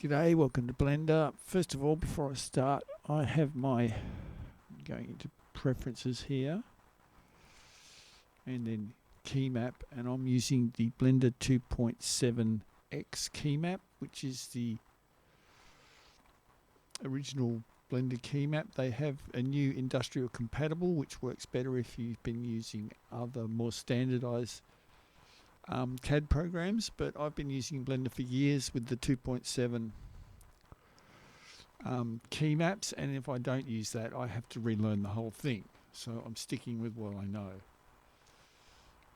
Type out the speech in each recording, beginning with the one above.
G'day, welcome to Blender. First of all, before I start, I have my going into preferences here and then key map, and I'm using the Blender 2.7x key map, which is the original Blender key map. They have a new industrial compatible which works better if you've been using other more standardized CAD programs, but I've been using Blender for years with the 2.7 key maps, and if I don't use that I have to relearn the whole thing, so I'm sticking with what I know.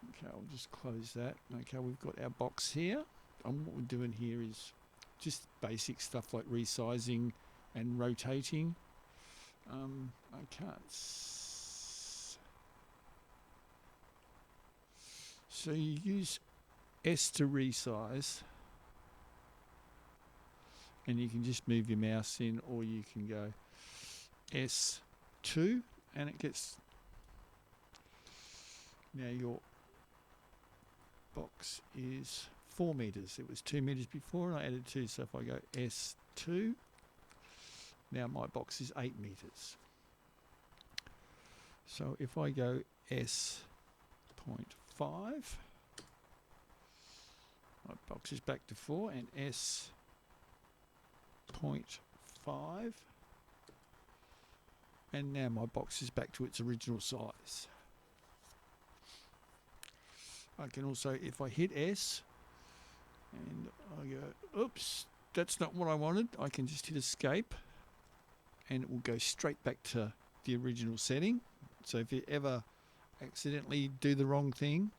Okay, I'll just close that. Okay, we've got our box here, and what we're doing here is just basic stuff like resizing and rotating. I can't so you use S to resize, and you can just move your mouse in, or you can go S2 and it gets, now your box is 4 meters. It was 2 meters before and I added 2, so if I go S2, now my box is 8 meters. So if I go S.5, my box is back to 4, and S.5, and now my box is back to its original size. I can also, if I hit S and I go, oops, that's not what I wanted, I can just hit escape and it will go straight back to the original setting. So if you ever accidentally do the wrong thing,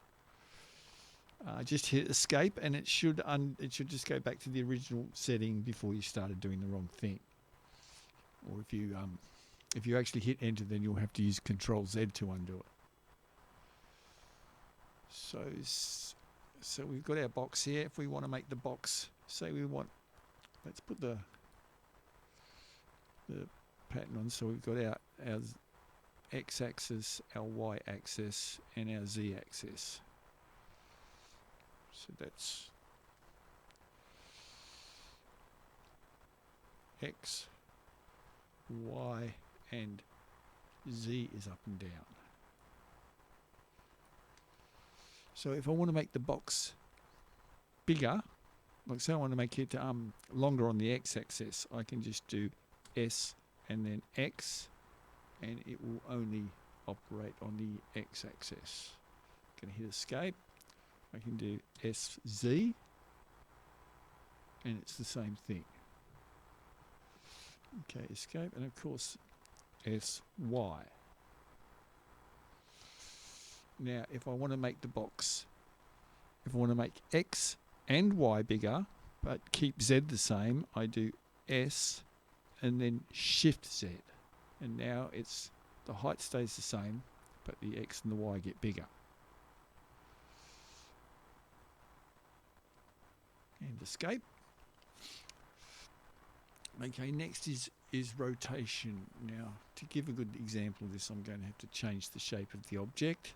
just hit escape and it should just go back to the original setting before you started doing the wrong thing. Or if you actually hit enter, then you'll have to use Control Z to undo it. So we've got our box here. If we want to make the box, say we want, let's put the pattern on. So we've got our x-axis, our y-axis, and our z-axis. So that's x, y, and z is up and down. So if I want to make the box bigger, like say I want to make it longer on the x-axis, I can just do S and then X, and it will only operate on the x-axis. I'm going to hit escape. I can do SZ, and it's the same thing. Okay, escape, and of course SY. Now if I want to make the box, if I want to make X and Y bigger but keep Z the same, I do S and then Shift Z, and now it's the height stays the same but the X and the Y get bigger. And escape. Okay, next is rotation. Now to give a good example of this, I'm going to have to change the shape of the object.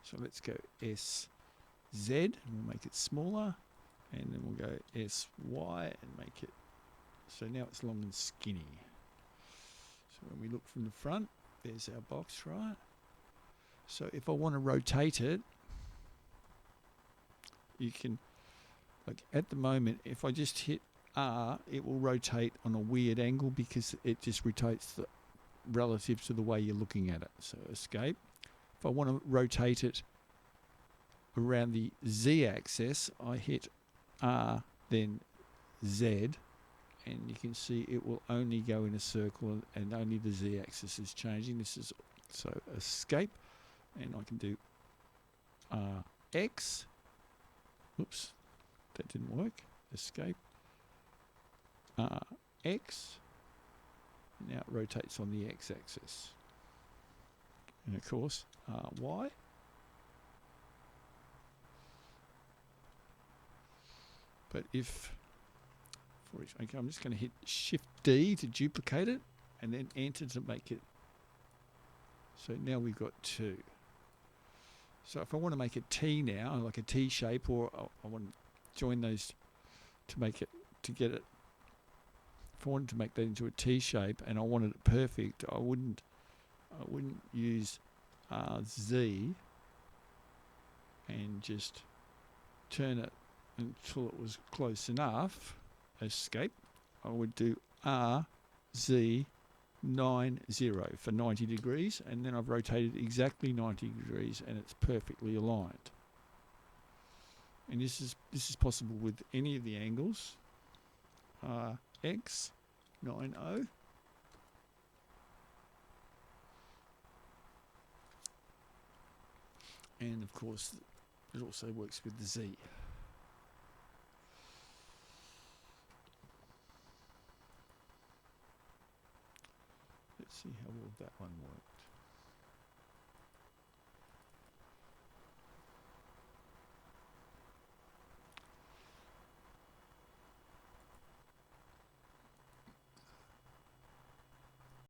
So let's go SZ and we'll make it smaller, and then we'll go SY and make it, so now it's long and skinny. So when we look from the front, there's our box, right? So if I want to rotate it, you can, like at the moment, if I just hit R, it will rotate on a weird angle because it just rotates relative to the way you're looking at it. So escape. If I want to rotate it around the Z-axis, I hit R, then Z, and you can see it will only go in a circle and only the Z-axis is changing. This is, so escape, and I can do X. Oops, that didn't work. Escape. X. Now it rotates on the X-axis. And of course, Y. But if, for each, okay, I'm just going to hit Shift D to duplicate it, and then Enter to make it. So now we've got 2. So if I want to make a T now, like a T shape, or I want to join those to make it, to get it if I wanted to make that into a T shape and I wanted it perfect, I wouldn't use Z and just turn it until it was close enough. Escape. I would do RZ 90 for 90 degrees, and then I've rotated exactly 90 degrees and it's perfectly aligned. And this is possible with any of the angles. X 90. And of course it also works with the Z. Let's see how well that one worked.